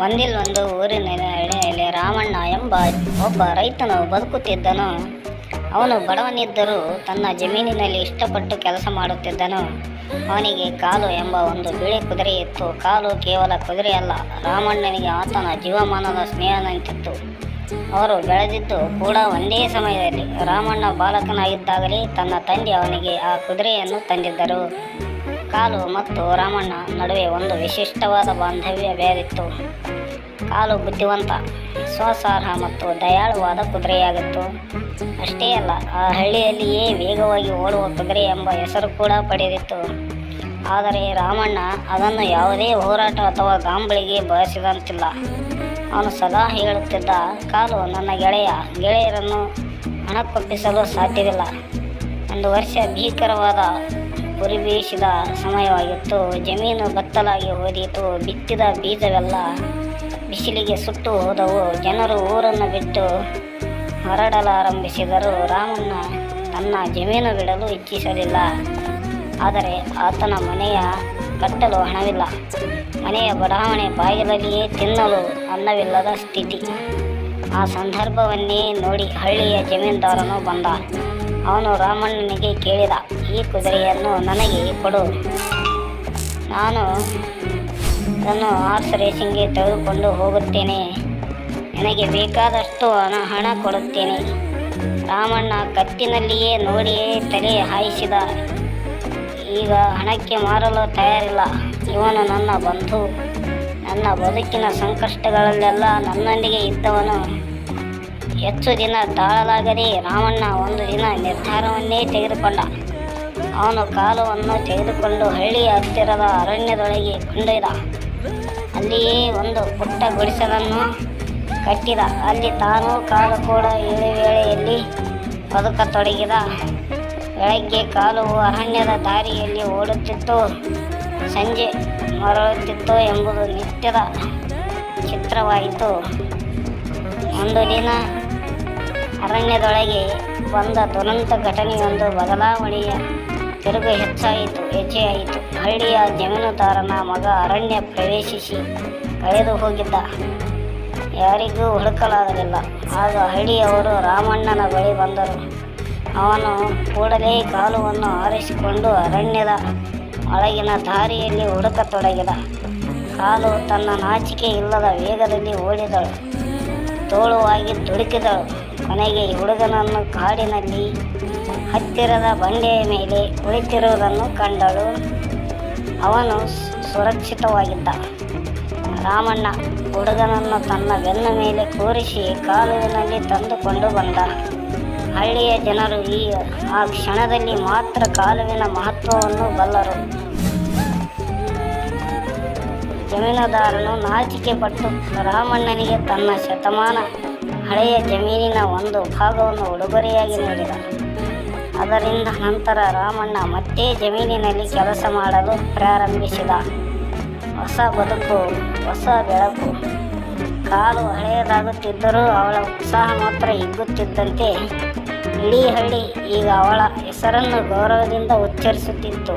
ಒಂದಿಲ್ಲೊಂದು ಊರಿನಲ್ಲಿ ರಾಮಣ್ಣ ಎಂಬ ಒಬ್ಬ ರೈತನು ಬದುಕುತ್ತಿದ್ದನು. ಅವನು ಬಡವನಿದ್ದರೂ ತನ್ನ ಜಮೀನಿನಲ್ಲಿ ಇಷ್ಟಪಟ್ಟು ಕೆಲಸ ಮಾಡುತ್ತಿದ್ದನು. ಅವನಿಗೆ ಕಾಲು ಎಂಬ ಒಂದು ಬಿಳಿ ಕುದುರೆ ಇತ್ತು. ಕಾಲು ಕೇವಲ ಕುದುರೆಯಲ್ಲ, ರಾಮಣ್ಣನಿಗೆ ಆತನ ಜೀವಮಾನದ ಸ್ನೇಹದಂತಿತ್ತು. ಅವರು ಬೆಳೆದಿದ್ದು ಕೂಡ ಒಂದೇ ಸಮಯದಲ್ಲಿ. ರಾಮಣ್ಣ ಬಾಲಕನಾಗಿದ್ದಾಗಲೇ ತನ್ನ ತಂದೆ ಅವನಿಗೆ ಆ ಕುದುರೆಯನ್ನು ತಂದಿದ್ದರು. ಕಾಲು ಮತ್ತು ರಾಮಣ್ಣ ನಡುವೆ ಒಂದು ವಿಶಿಷ್ಟವಾದ ಬಾಂಧವ್ಯ ಬೇರಿತ್ತು. ಕಾಲು ಬುದ್ಧಿವಂತ, ವಿಶ್ವಾಸಾರ್ಹ ಮತ್ತು ದಯಾಳುವಾದ ಕುದುರೆಯಾಗಿತ್ತು. ಅಷ್ಟೇ ಅಲ್ಲ, ಆ ಹಳ್ಳಿಯಲ್ಲಿಯೇ ವೇಗವಾಗಿ ಓಡುವ ಕುದುರೆ ಎಂಬ ಹೆಸರು ಕೂಡ ಪಡೆದಿತ್ತು. ಆದರೆ ರಾಮಣ್ಣ ಅದನ್ನು ಯಾವುದೇ ಹೋರಾಟ ಅಥವಾ ಗಾಂಬಳಿಗೆ ಬಳಸಿದಂತಿಲ್ಲ. ಅವನು ಸದಾ ಹೇಳುತ್ತಿದ್ದ, ಕಾಲು ನನ್ನ ಗೆಳೆಯರನ್ನು ಹಣಕ್ಕೊಪ್ಪಿಸಲು ಸಾಧ್ಯವಿಲ್ಲ. ಒಂದು ವರ್ಷ ಭೀಕರವಾದ ಉರಿಬೀಸಿದ ಸಮಯವಾಗಿತ್ತು. ಜಮೀನು ಬತ್ತಲಾಗಿ ಹೋದೀತು. ಬಿತ್ತಿದ ಬೀಜವೆಲ್ಲ ಬಿಸಿಲಿಗೆ ಸುಟ್ಟು ಹೋದವು. ಜನರು ಊರನ್ನು ಬಿಟ್ಟು ಹೊರಡಲಾರಂಭಿಸಿದರು. ರಾಮಣ್ಣ ತನ್ನ ಜಮೀನು ಬಿಡಲು ಇಚ್ಛಿಸಲಿಲ್ಲ. ಆದರೆ ಆತನ ಮನೆಯ ಕಟ್ಟಲು ಹಣವಿಲ್ಲ. ಮನೆಯ ಬಡಾವಣೆ ಬಾಗಿಲಲ್ಲಿಯೇ ತಿನ್ನಲು ಅನ್ನವಿಲ್ಲದ ಸ್ಥಿತಿ. ಆ ಸಂದರ್ಭವನ್ನೇ ನೋಡಿ ಹಳ್ಳಿಯ ಜಮೀನ್ದಾರನು ಬಂದ. ಅವನು ರಾಮಣ್ಣನಿಗೆ ಕೇಳಿದ, ಈ ಕುದುರೆಯನ್ನು ನನಗೆ ಕೊಡು. ನಾನು ಅದನ್ನು ಹಾರ್ಸ್ ರೇಸಿಂಗ್ಗೆ ತೆಗೆದುಕೊಂಡು ಹೋಗುತ್ತೇನೆ. ನನಗೆ ಬೇಕಾದಷ್ಟು ಹಣ ಕೊಡುತ್ತೇನೆ. ರಾಮಣ್ಣ ಕತ್ತಿನಲ್ಲಿಯೇ ನೋಡಿಯೇ ತಲೆ ಹಾಯಿಸಿದ. ಈಗ ಹಣಕ್ಕೆ ಮಾರಲು ತಯಾರಿಲ್ಲ. ಇವನು ನನ್ನ ಬಂಧು. ನನ್ನ ಬದುಕಿನ ಸಂಕಷ್ಟಗಳಲ್ಲೆಲ್ಲ ನನ್ನೊಂದಿಗೆ ಇದ್ದವನು. ಹೆಚ್ಚು ದಿನ ತಾಳಲಾಗದೆ ರಾಮಣ್ಣ ಒಂದು ದಿನ ನಿರ್ಧಾರವನ್ನೇ ತೆಗೆದುಕೊಂಡ. ಅವನು ಕಾಲುವನ್ನು ತೆಗೆದುಕೊಂಡು ಹಳ್ಳಿಯ ಹತ್ತಿರದ ಅರಣ್ಯದೊಳಗೆ ಕೊಂಡೊಯ್ದ. ಅಲ್ಲಿಯೇ ಒಂದು ಪುಟ್ಟ ಗುಡಿಸಲನ್ನು ಕಟ್ಟಿದ. ಅಲ್ಲಿ ತಾನು ಕಾಲು ಕೂಡ ವೇಳೆಯಲ್ಲಿ ಬದುಕತೊಡಗಿದ. ಬೆಳಗ್ಗೆ ಕಾಲು ಅರಣ್ಯದ ದಾರಿಯಲ್ಲಿ ಓಡುತ್ತಿತ್ತು, ಸಂಜೆ ಮರಳುತ್ತಿತ್ತು ಎಂಬುದು ನಿತ್ಯದ ಚಿತ್ರವಾಯಿತು. ಒಂದು ದಿನ ಅರಣ್ಯದೊಳಗೆ ಬಂದ ದುರಂತ ಘಟನೆಯೊಂದು ಬದಲಾವಣೆಯ ತಿರುಗು ಹೆಜ್ಜೆಯಾಯಿತು. ಹಳ್ಳಿಯ ಜಮೀನುದಾರನ ಮಗ ಅರಣ್ಯ ಪ್ರವೇಶಿಸಿ ಕಳೆದು ಹೋಗಿದ್ದ. ಯಾರಿಗೂ ಹುಡುಕಲಾಗಲಿಲ್ಲ. ಆಗ ಹಳ್ಳಿಯವರು ರಾಮಣ್ಣನ ಬಳಿ ಬಂದರು. ಅವನು ಕೂಡಲೇ ಕಾಲುವನ್ನು ಆರಿಸಿಕೊಂಡು ಅರಣ್ಯದ ಒಳಗಿನ ದಾರಿಯಲ್ಲಿ ಹುಡುಕತೊಡಗಿದ. ಕಾಲು ತನ್ನ ನಾಚಿಕೆ ಇಲ್ಲದ ವೇಗದಲ್ಲಿ ಓಡಿದಳು, ತೋಳುವಾಗಿ ದುಡುಕಿದಳು. ಕೊನೆಗೆ ಹುಡುಗನನ್ನು ಕಾಡಿನಲ್ಲಿ ಹತ್ತಿರದ ಬಂಡೆಯ ಮೇಲೆ ಕುಳಿತಿರುವುದನ್ನು ಕಂಡಳು. ಅವನು ಸುರಕ್ಷಿತವಾಗಿದ್ದ. ರಾಮಣ್ಣ ಹುಡುಗನನ್ನು ತನ್ನ ಬೆನ್ನ ಮೇಲೆ ಕೂರಿಸಿ ಕಾಲುವಿನಲ್ಲಿ ತಂದುಕೊಂಡು ಬಂದ. ಹಳ್ಳಿಯ ಜನರು ಆ ಕ್ಷಣದಲ್ಲಿ ಮಾತ್ರ ಕಾಲುವಿನ ಮಹತ್ವವನ್ನು ಬಲ್ಲರು. ಜಮೀನುದಾರನು ನಾಚಿಕೆ ಪಟ್ಟು ರಾಮಣ್ಣನಿಗೆ ತನ್ನ ಶತಮಾನ ಹಳೆಯ ಜಮೀನಿನ ಒಂದು ಭಾಗವನ್ನು ಉಡುಗೊರೆಯಾಗಿ ನೀಡಿದ. ಅದರಿಂದ ನಂತರ ರಾಮಣ್ಣ ಮತ್ತೆ ಜಮೀನಿನಲ್ಲಿ ಕೆಲಸ ಮಾಡಲು ಪ್ರಾರಂಭಿಸಿದ. ಹೊಸ ಬದುಕು, ಹೊಸ ಬೆಳಕು. ಕಾಲು ಹಳೆಯದಾಗುತ್ತಿದ್ದರೂ ಅವಳ ಉತ್ಸಾಹ ಮಾತ್ರ ಹಿಗ್ಗುತ್ತಿದ್ದಂತೆ ಇಡೀ ಹಳ್ಳಿ ಈಗ ಅವಳ ಹೆಸರನ್ನು ಗೌರವದಿಂದ ಉಚ್ಚರಿಸುತ್ತಿತ್ತು.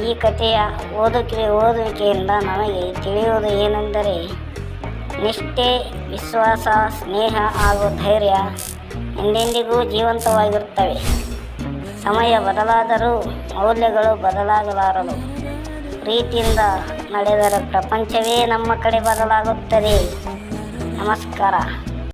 ಈ ಕಥೆಯ ಓದುವಿಕೆಯಿಂದ ನಮಗೆ ತಿಳಿಯುವುದು ಏನೆಂದರೆ, ನಿಷ್ಠೆ, ವಿಶ್ವಾಸ, ಸ್ನೇಹ ಹಾಗೂ ಧೈರ್ಯ ಎಂದೆಂದಿಗೂ ಜೀವಂತವಾಗಿರುತ್ತವೆ. ಸಮಯ ಬದಲಾದರೂ ಮೌಲ್ಯಗಳು ಬದಲಾಗಲಾರದು. ಪ್ರೀತಿಯಿಂದ ನಡೆದರೆ ಪ್ರಪಂಚವೇ ನಮ್ಮ ಕಡೆ ಬದಲಾಗುತ್ತದೆ. ನಮಸ್ಕಾರ.